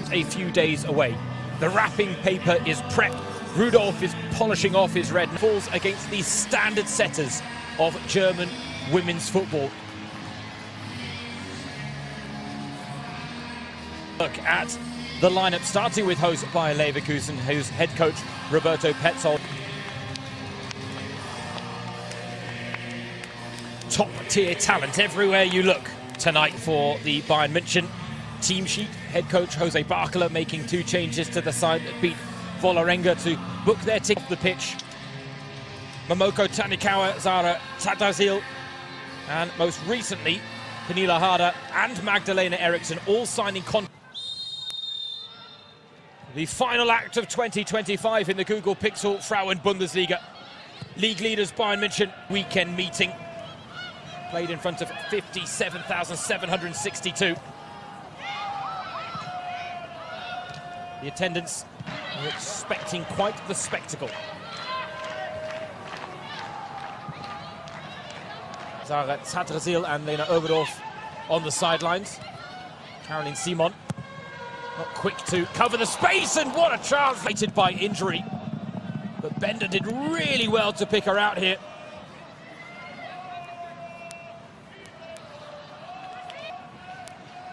just a few days away. The wrapping paper is prepped. Rudolph is polishing off his red and falls against the standard setters of German women's football. Look at the lineup, starting with host Bayer Leverkusen, whose head coach Roberto Petzold. Top-tier talent everywhere you look tonight for the Bayern München team sheet. Head coach Jose Barkala making 2 changes to the side that beat Vålerenga to book their ticket off the pitch. Momoko Tanikawa, Zara Tadazil, and most recently Pernilla Harder and Magdalena Eriksson all signing contracts. The final act of 2025 in the Google Pixel Frauen Bundesliga. League leaders Bayern München weekend meeting. Played in front of 57,762. The attendance are expecting quite the spectacle. Zara Tadrazil and Lena Oberdorf on the sidelines. Caroline Simon not quick to cover the space, and what a chance rated by injury. But Bender did really well to pick her out here.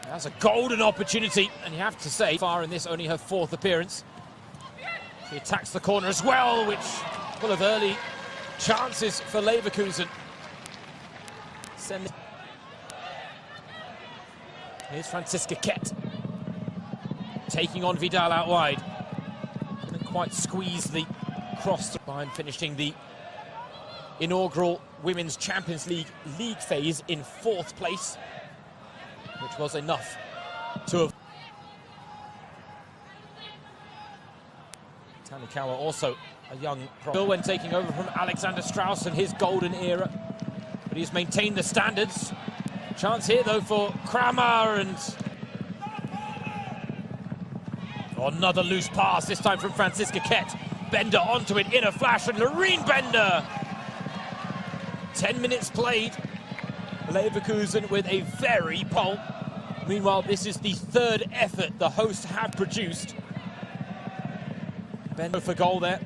That's a golden opportunity, and you have to say, far in this, only her 4th appearance. She attacks the corner as well, which full of early chances for Leverkusen. Here's Franziska Kett, taking on Vidal out wide. Couldn't quite squeeze the cross. Bayern finishing the inaugural Women's Champions League phase in 4th place, which was enough to have. Tanikawa also a young pro when taking over from Alexander Strauss in his golden era, but he's maintained the standards. Chance here though for Kramer, and another loose pass, this time from Franziska Kett. Bender onto it in a flash, and Loreen Bender. 10 minutes played. Leverkusen with a very pole. Meanwhile, this is the 3rd effort the hosts have produced. Bender for goal there.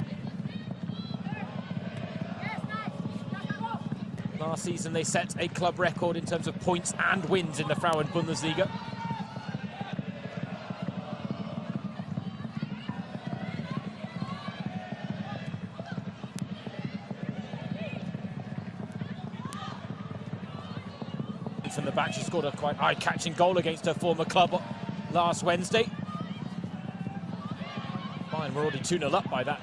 Last season they set a club record in terms of points and wins in the Frauen Bundesliga. From the back, she scored a quite eye-catching goal against her former club last Wednesday. Fine, we're already 2-0 up by that.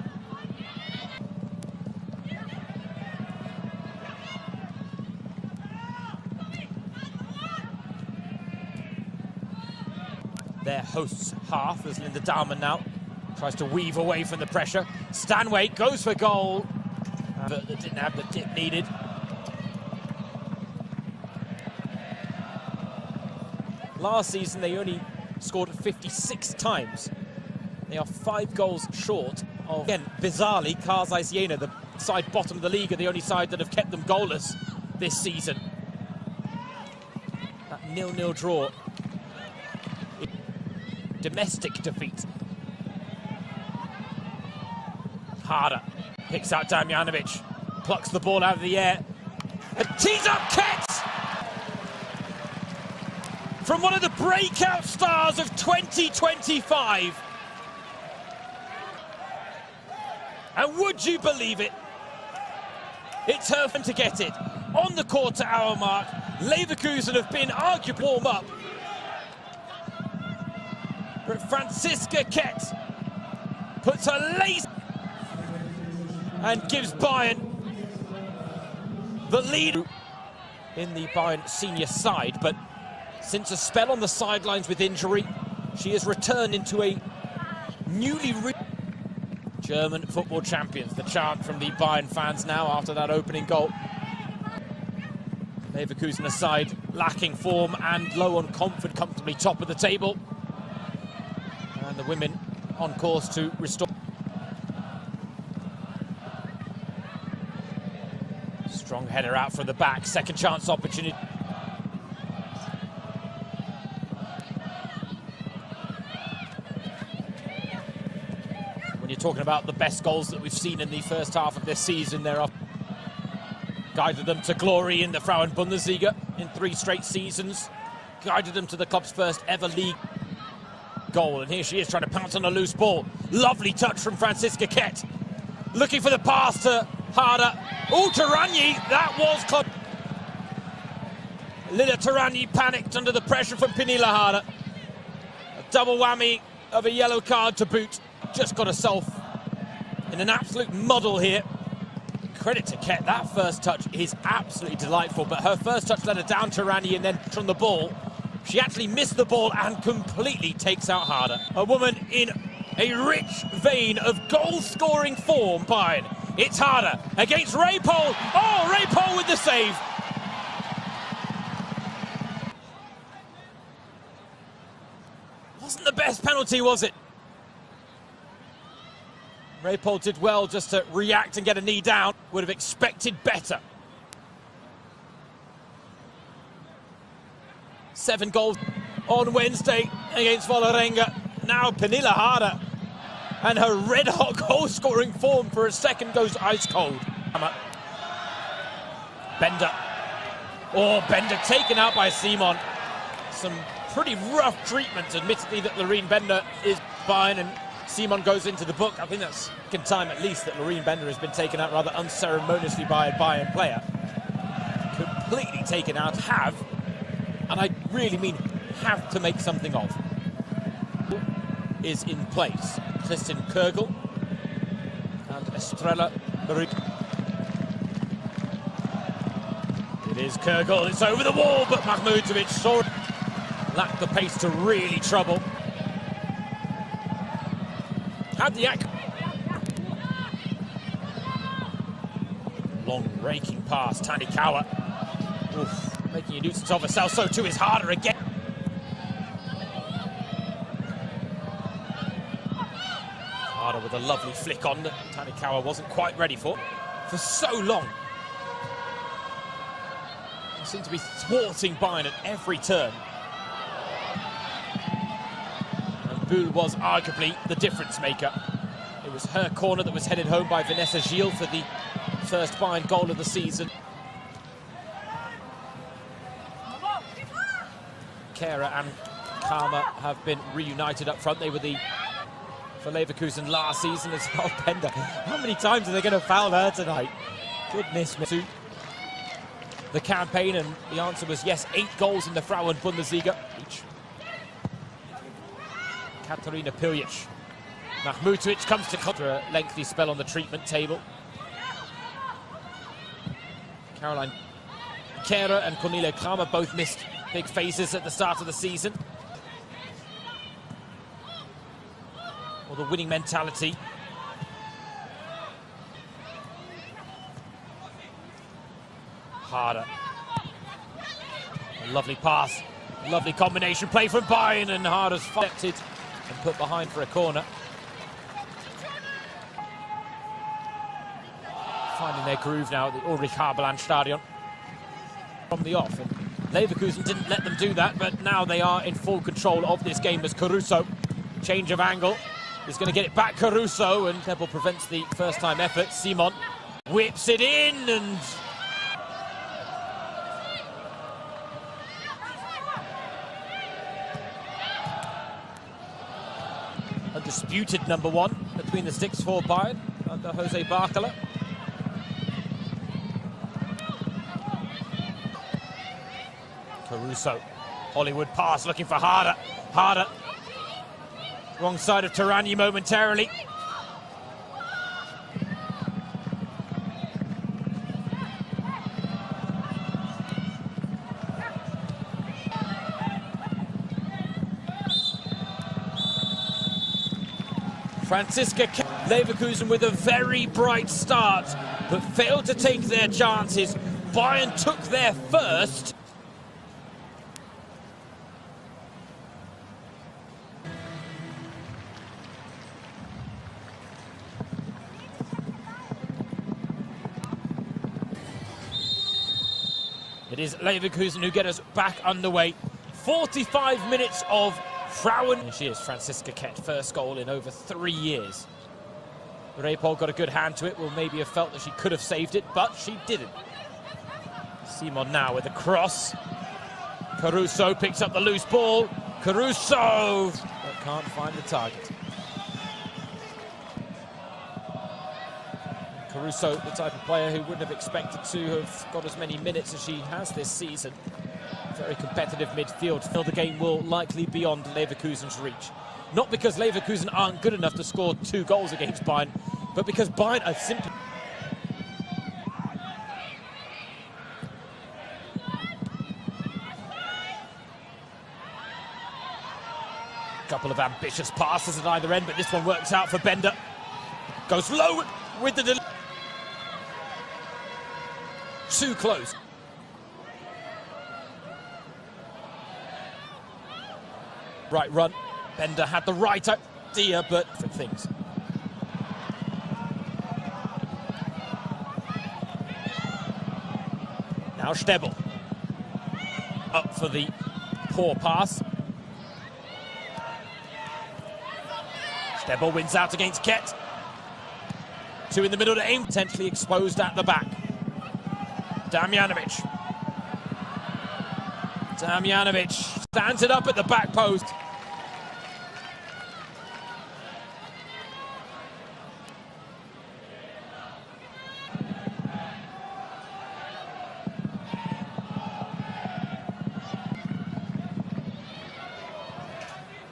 Their hosts half as Linda Dahlmann now tries to weave away from the pressure. Stanway goes for goal, but didn't have the dip needed. Last season they only scored 56 times. They are 5 goals short of, again, bizarrely, Karsai Siena, the side bottom of the league, are the only side that have kept them goalless this season. That 0-0 draw. Domestic defeat. Harder picks out Damjanovic, plucks the ball out of the air, and tees up Kett! From one of the breakout stars of 2025. And would you believe it? It's her turn to get it. On the quarter-hour mark, Leverkusen have been arguably warm up. But Franziska Kett puts her lace and gives Bayern the lead in the Bayern senior side. But since a spell on the sidelines with injury, she has returned into a newly German football champions. The chant from the Bayern fans now after that opening goal. Leverkusen aside, lacking form and low on confidence, comfortably top of the table. And the women on course to restore. Strong header out from the back, second chance opportunity. When you're talking about the best goals that we've seen in the first half of this season, there are guided them to glory in the Frauen Bundesliga in 3 straight seasons, guided them to the club's first ever league goal. And here she is trying to pounce on a loose ball. Lovely touch from Franziska Kett. Looking for the pass to Harder. Oh, Taranyi, that was close. Lila Taranyi panicked under the pressure from Pernille Harder. A double whammy of a yellow card to boot. Just got herself in an absolute muddle here. Credit to Kett, that first touch is absolutely delightful, but her first touch let her down Taranyi, and then from the ball, she actually missed the ball and completely takes out Harder. A woman in a rich vein of goal-scoring form. Bayern. It's Harder against Raypole. Oh, Raypole with the save. Wasn't the best penalty, was it? Raypole did well just to react and get a knee down. Would have expected better. 7 goals on Wednesday against Vålerenga. Now Pernille Harder, and her red-hot goal-scoring form for a second goes ice-cold. Bender. Oh, Bender taken out by Simon. Some pretty rough treatment, admittedly, that Loreen Bender is Bayern, and Simon goes into the book. I think that's the second time at least that Loreen Bender has been taken out rather unceremoniously by a Bayern player. Completely taken out. And I really mean have to make something of. Is in place. Kristin Kurgel and Estrella Barut. It is Kurgel, it's over the wall, but Mahmutovic saw it. Lacked the pace to really trouble. Had the long raking pass, Tanikawa. Oof, making a nuisance of herself, so too is Harder again. Harder with a lovely flick on that Tanikawa wasn't quite ready for so long. They seem to be thwarting Bayern at every turn. Bull was arguably the difference maker. It was her corner that was headed home by Vanessa Gilles for the first Bayern goal of the season. Kehrer and Karma have been reunited up front. They were for Leverkusen last season as well. Bender, how many times are they going to foul her tonight? Goodness me. The campaign, and the answer was yes, 8 goals in the Frauen Bundesliga each. Katarina Piljic. Mahmutovic comes to after a lengthy spell on the treatment table. Caroline Kehrer and Cornelia Kramer both missed big phases at the start of the season. Or the winning mentality. Harder. A lovely pass. Lovely combination play from Bayern, and Harder's affected and put behind for a corner. Finding their groove now at the Ulrich Haberland Stadion. From the off, and Leverkusen didn't let them do that, but now they are in full control of this game as Caruso. Change of angle. Is going to get it back, Caruso, and Keppel prevents the first-time effort. Simon whips it in, and undisputed #1 between the sticks for Bayern under Jose Barcola. Caruso, Hollywood pass looking for Harder. Harder, wrong side of Taranyi momentarily. Franziska Leverkusen with a very bright start, but failed to take their chances. Bayern took their first. It is Leverkusen who get us back underway. 45 minutes of Frauen. And she is Franziska Kett, first goal in over 3 years. Rapol got a good hand to it. Will maybe have felt that she could have saved it, but she didn't. Simon now with a cross. Caruso picks up the loose ball. Caruso, but can't find the target. Caruso, the type of player who wouldn't have expected to have got as many minutes as she has this season. Very competitive midfield. The game will likely be beyond Leverkusen's reach. Not because Leverkusen aren't good enough to score 2 goals against Bayern, but because Bayern are simply... Couple of ambitious passes at either end, but this one works out for Bender. Goes low with the... Too close. Right run. Bender had the right idea, but different things. Now Stebel. Up for the poor pass. Stebel wins out against Ket. 2 in the middle to aim, potentially exposed at the back. Damjanovic stands it up at the back post.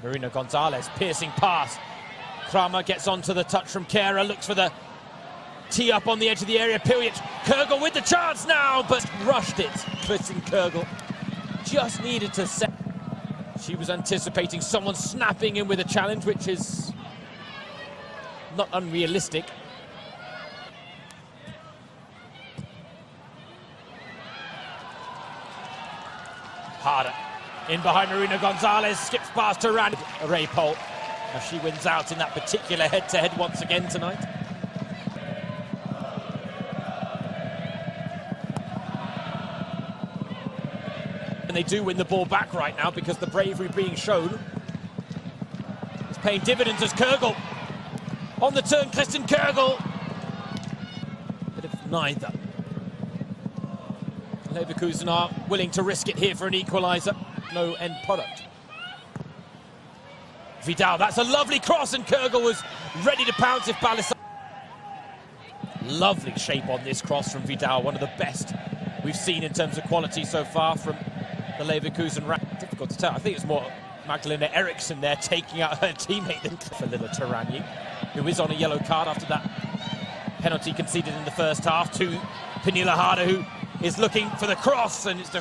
Marina Gonzalez, piercing pass. Kramer gets onto the touch from Kera, looks for the tee up on the edge of the area. Piljic, Kurgel with the chance now, but rushed it. Kristin Kurgel just needed to set. She was anticipating someone snapping in with a challenge, which is not unrealistic. Harder. In behind Marina Gonzalez, skips past to Rapol. As she wins out in that particular head-to-head once again tonight. And they do win the ball back right now because the bravery being shown is paying dividends as Kurgel. On the turn, Kristin Kurgel. Bit of neither. Leverkusen are willing to risk it here for an equaliser. No end product. Vidal, that's a lovely cross, and Kurgel was ready to pounce if Balisai. Lovely shape on this cross from Vidal, one of the best we've seen in terms of quality so far from the Leverkusen rack. Difficult to tell. I think it's more Magdalena Eriksson there taking out her teammate than for Lila Taranyi, who is on a yellow card after that penalty conceded in the first half to Pernilla Harder, who is looking for the cross, and it's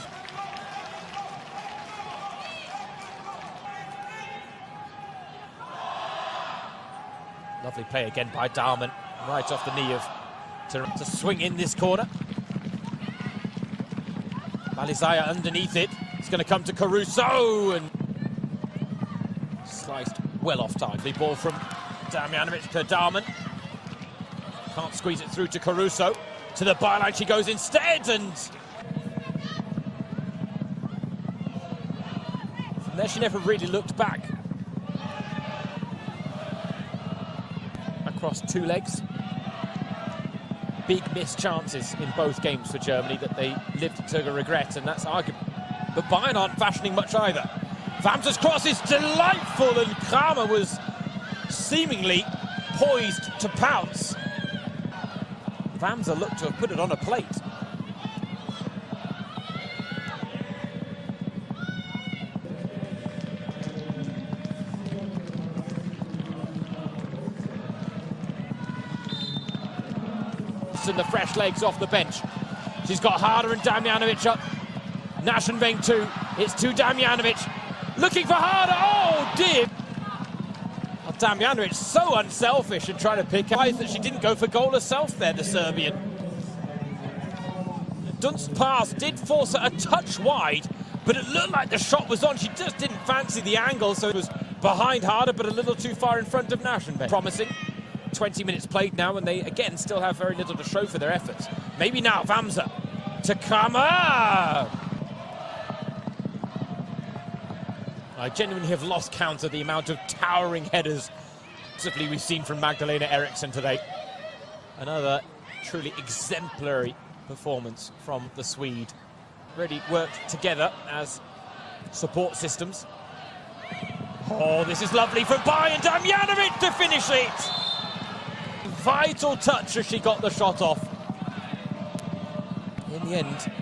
lovely play again by Dahlmann, right off the knee of to swing in this corner. Balizaya underneath it. It's going to come to Caruso, and sliced well off time. The ball from Damjanovic to Dahlmann. Can't squeeze it through to Caruso. To the byline she goes instead, and from there she never really looked back. Across 2 legs. Big missed chances in both games for Germany that they lived to regret, and that's arguable. But Bayern aren't fashioning much either. Vamsa's cross is delightful, and Kramer was seemingly poised to pounce. Vamsa looked to have put it on a plate. And the fresh legs off the bench. She's got Harder and Damjanovic up. Naschenweng too. It's to Damjanovic. Looking for Harder. Oh dear. Well, Damjanovic so unselfish and trying to pick up that she didn't go for goal herself there, the Serbian. Dunst's pass did force her a touch wide, but it looked like the shot was on. She just didn't fancy the angle, so it was behind Harder, but a little too far in front of Naschenweng. Promising. 20 minutes played now, and they again still have very little to show for their efforts. Maybe now Vamsa to Kramer. I genuinely have lost count of the amount of towering headers We've seen from Magdalena Eriksson today. Another truly exemplary performance from the Swede. Really worked together as support systems. Oh, this is lovely from Bayern. Damjanovic to finish it. Vital touch as she got the shot off. In the end,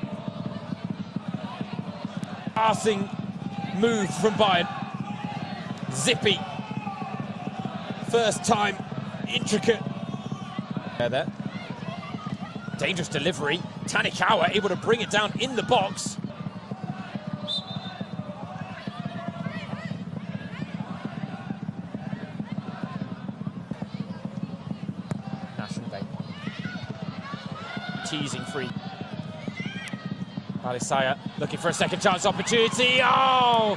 passing move from Bayern. Zippy. First time, intricate. There. Dangerous delivery. Tanikawa able to bring it down in the box. Teasing free. Alisaya looking for a second chance opportunity. Oh!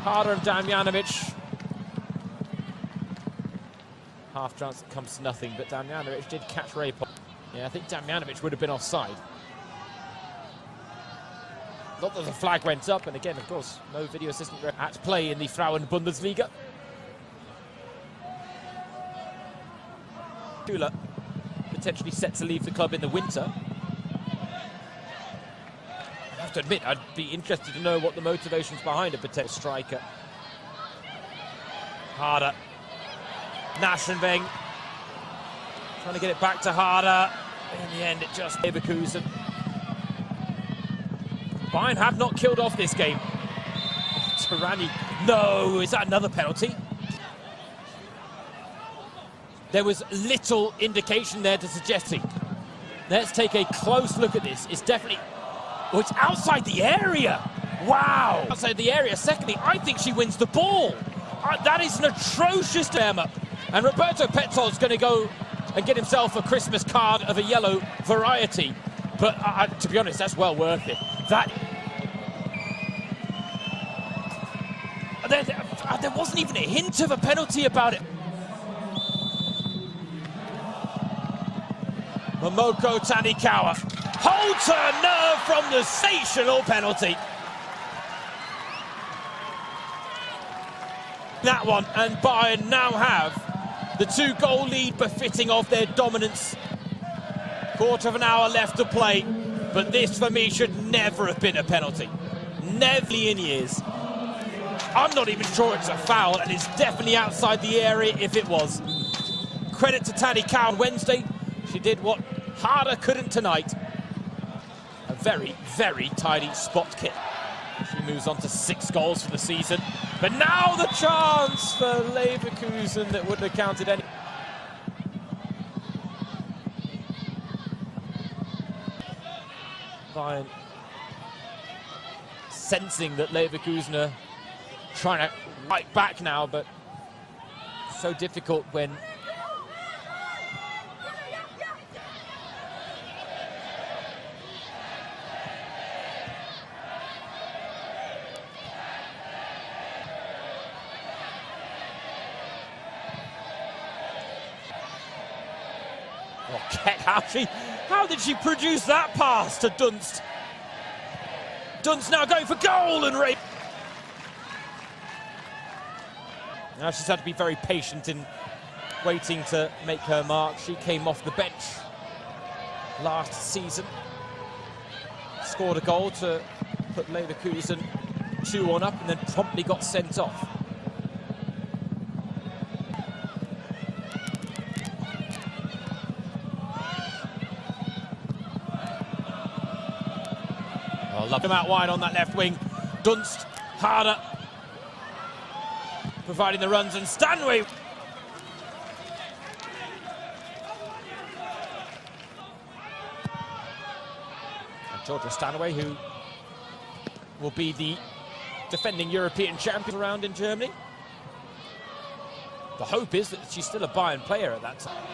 Harder of Damjanovic. Half chance that comes to nothing, but Damjanovic did catch Rapop. Yeah, I think Damjanovic would have been offside. Not that the flag went up, and again, of course, no video assistant at play in the Frauen-Bundesliga. Tula potentially set to leave the club in the winter. I have to admit, I'd be interested to know what the motivations behind a potential striker. Harder. Naschenweng trying to get it back to Harder. In the end, it just Leverkusen. Bayern have not killed off this game. Tarani. No, is that another penalty? There was little indication there to suggest it. Let's take a close look at this. It's definitely... Oh, it's outside the area. Wow. Outside the area. Secondly, I think she wins the ball. That is an atrocious dilemma. And Roberto Petzold's going to go and get himself a Christmas card of a yellow variety. But to be honest, that's well worth it. There wasn't even a hint of a penalty about it. Momoko Tanikawa holds her nerve from the sensational penalty. That one, and Bayern now have the 2-goal lead befitting of their dominance. Quarter of an hour left to play, but this for me should never have been a penalty. Never in years. I'm not even sure it's a foul, and it's definitely outside the area if it was. Credit to Tanikawa on Wednesday. She did what Harder couldn't tonight. A very, very tidy spot kick. She moves on to 6 goals for the season. But now the chance for Leverkusen that wouldn't have counted any. Bayern sensing that Leverkusen are trying to fight back now, but so difficult when how did she produce that pass to Dunst? Dunst now going for goal, and Ray. Now she's had to be very patient in waiting to make her mark. She came off the bench last season, scored a goal to put Leverkusen 2-1 up, and then promptly got sent off. Love him out wide on that left wing. Dunst, Harder, providing the runs, and Stanway. And Georgia Stanway, who will be the defending European champion around in Germany. The hope is that she's still a Bayern player at that time.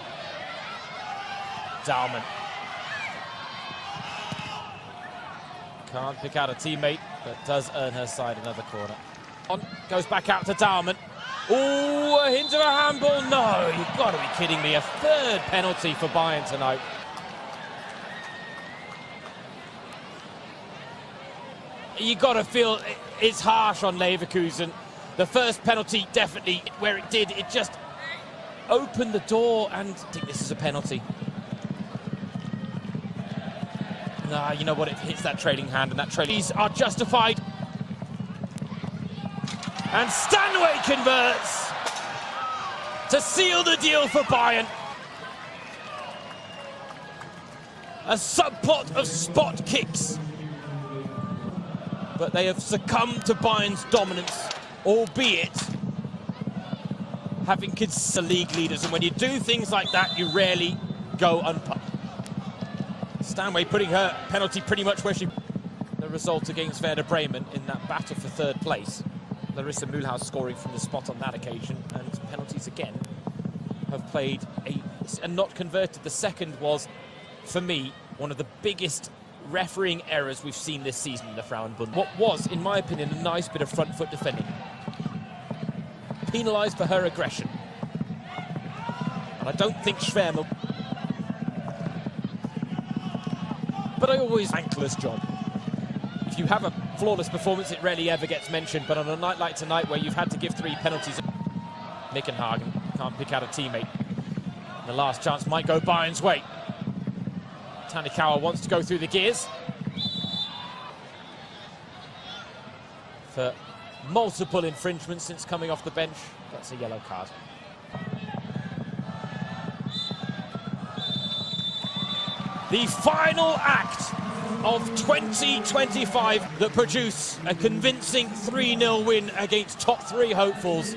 Dahlmann. Can't pick out a teammate, but does earn her side another corner. On, goes back out to Dahlmann. Oh, a hint of a handball. No, you've got to be kidding me. A 3rd penalty for Bayern tonight. You got to feel it's harsh on Leverkusen. The first penalty, definitely, where it did, it just open the door, and I think this is a penalty. Nah, you know what? It hits that trailing hand, and that trailing are justified. And Stanway converts to seal the deal for Bayern. A subplot of spot kicks, but they have succumbed to Bayern's dominance, albeit having kids the league leaders. And when you do things like that, you rarely go unpunished. Stanway putting her penalty pretty much where she... The result against Werder Bremen in that battle for third place. Larissa Mühlhaus scoring from the spot on that occasion, and penalties again have played and not converted. The second was, for me, one of the biggest refereeing errors we've seen this season in the Frauenbund. What was, in my opinion, a nice bit of front foot defending. Penalised for her aggression. And I don't think Schwärmer... But I always thankless job. If you have a flawless performance, it rarely ever gets mentioned, but on a night like tonight where you've had to give 3 penalties, Nickenhagen can't pick out a teammate. And the last chance might go Bayern's way. Tanikawa wants to go through the gears. For multiple infringements since coming off the bench, that's a yellow card. The final act of 2025 that produce a convincing 3-0 win against top 3 hopefuls.